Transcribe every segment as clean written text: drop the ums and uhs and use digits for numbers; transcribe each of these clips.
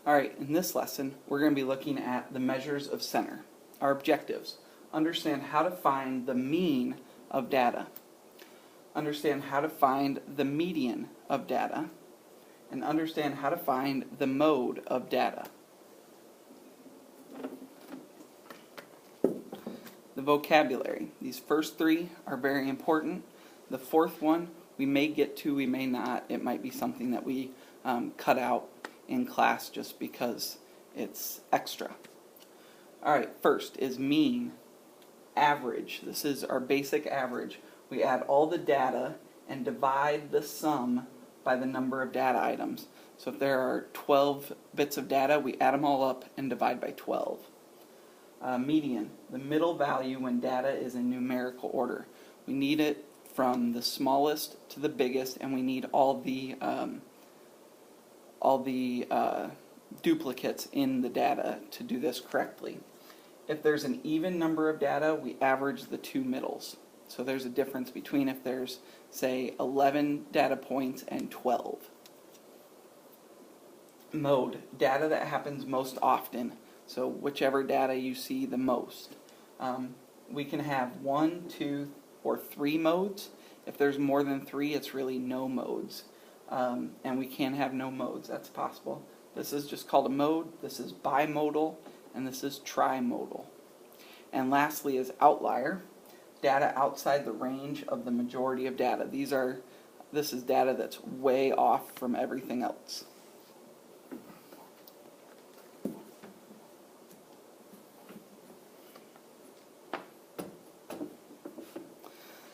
Alright, in this lesson, we're going to be looking at the measures of center. Our objectives: understand how to find the mean of data, understand how to find the median of data, and understand how to find the mode of data. The vocabulary. These first three are very important. The fourth one we may get to, we may not. It might be something that we cut out in class just because it's extra. Alright, first is mean, average. This is our basic average. We add all the data and divide the sum by the number of data items. So if there are 12 bits of data, we add them all up and divide by 12. Median, the middle value when data is in numerical order. We need it from the smallest to the biggest, and we need all the duplicates in the data to do this correctly. If there's an even number of data, we average the two middles. So there's a difference between if there's, say, 11 data points and 12. Mode, data that happens most often. So whichever data you see the most. We can have 1, 2, or 3 modes. If there's more than 3, it's really no modes. And we can have no modes, that's possible. This is just called a mode, this is bimodal, and this is trimodal. And lastly is outlier, data outside the range of the majority of data. This is data that's way off from everything else.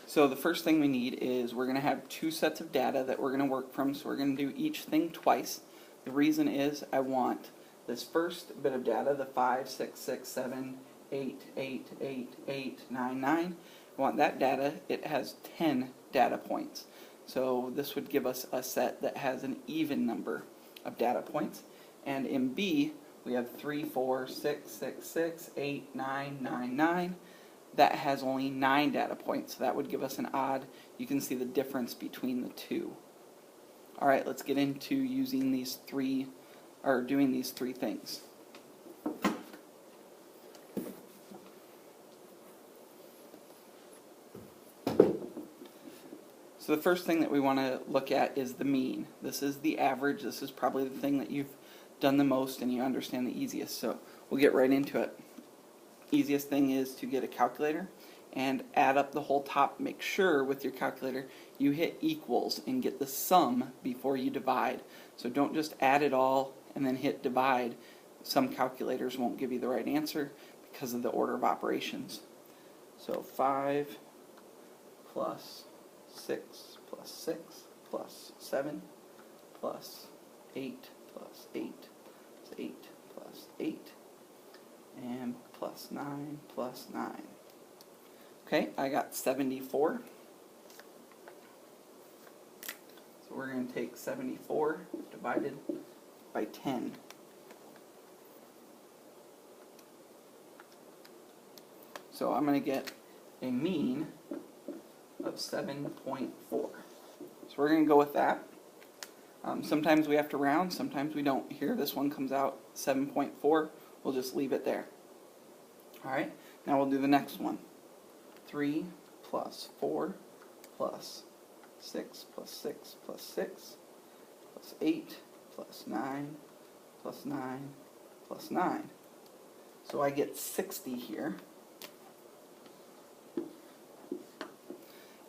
So the first thing we need is we're going to have two sets of data that we're going to work from, so we're going to do each thing twice. The reason is I want this first bit of data, the 5, 6, 6, 7, 8, 8, 8, 8, 9, 9. I want that data, it has 10 data points. So this would give us a set that has an even number of data points. And in B, we have 3, 4, 6, 6, 6, 8, 9, 9, 9. That has only 9 data points, so that would give us an odd. You can see the difference between the two. Alright, let's get into using these three, or doing these three things. So the first thing that we want to look at is the mean. This is the average. This is probably the thing that you've done the most and you understand the easiest. So we'll get right into it. Easiest thing is to get a calculator and add up the whole top. Make sure with your calculator you hit equals and get the sum before you divide. So don't just add it all and then hit divide. Some calculators won't give you the right answer because of the order of operations. So 5 plus 6 plus 6 plus 7 plus 8 plus 8 plus 8 plus 8 and plus 9 plus 9. Okay, I got 74. So we're going to take 74 divided by 10. So I'm going to get a mean of 7.4. So we're going to go with that. Sometimes we have to round, sometimes we don't. Here, this one comes out 7.4. We'll just leave it there. Alright, now we'll do the next one. 3 plus 4 plus 6 plus 6 plus 6 plus 8 plus 9 plus 9 plus 9. So I get 60 here.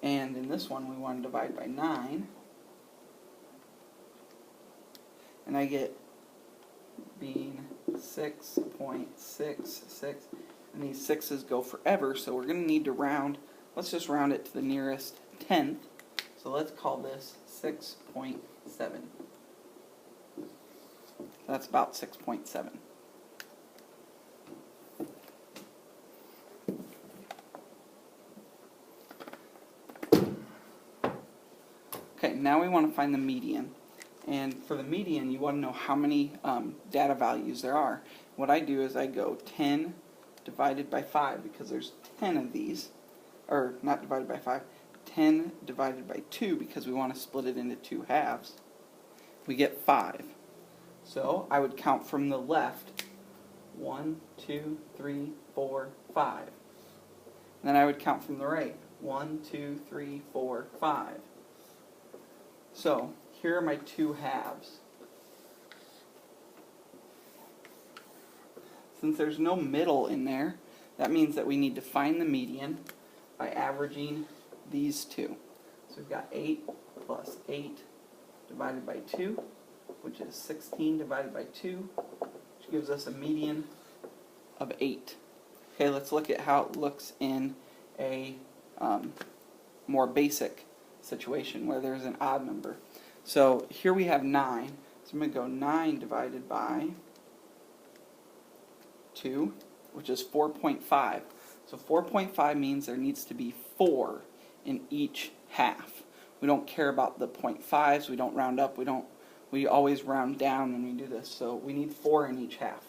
And in this one we want to divide by 9. And I get being 6.66, and these 6's go forever, so we're going to need to round. Let's just round it to the nearest tenth. So let's call this 6.7. That's about 6.7. Okay, now we want to find the median. And for the median, you want to know how many data values there are. What I do is I go 10 divided by 5, because there's 10 of these. Or, not divided by 5. 10 divided by 2, because we want to split it into 2 halves. We get 5. So I would count from the left, 1, 2, 3, 4, 5. And then I would count from the right, 1, 2, 3, 4, 5. So here are my two halves. Since there's no middle in there, that means that we need to find the median by averaging these two. So we've got 8 plus 8 divided by 2, which is 16 divided by 2, which gives us a median of 8. Okay, let's look at how it looks in a more basic situation where there's an odd number. So here we have 9. So I'm going to go 9 divided by 2, which is 4.5. So 4.5 means there needs to be 4 in each half. We don't care about the 0.5s. We don't round up. We always round down when we do this. So we need 4 in each half.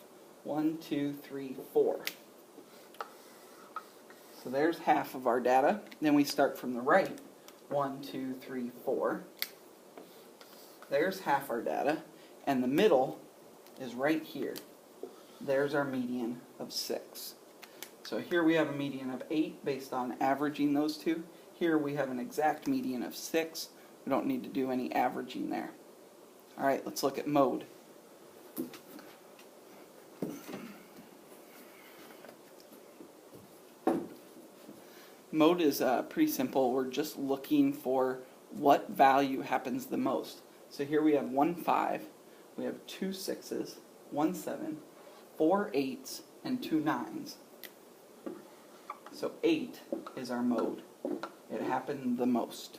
1, 2, 3, 4. So there's half of our data. Then we start from the right. 1, 2, 3, 4. There's half our data. And the middle is right here. There's our median of 6. So here we have a median of 8 based on averaging those two. Here we have an exact median of 6. We don't need to do any averaging there. Alright, let's look at mode. Mode is pretty simple. We're just looking for what value happens the most. So here we have 1 5, we have 2 6s, 1 7, 4 8s, and 2 9s. So 8 is our mode. It happened the most.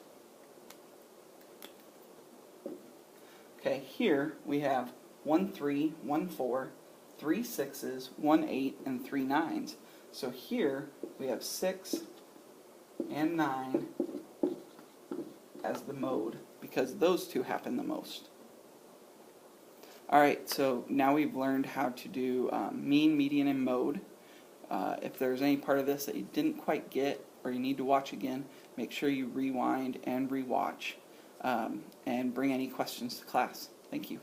Okay, here we have 1 3, 1 4, 3 6s, 1 8, and 3 9s. So here we have 6 and 9 as the mode because those two happen the most. Alright, so now we've learned how to do mean, median, and mode. If there's any part of this that you didn't quite get or you need to watch again, make sure you rewind and rewatch and bring any questions to class. Thank you.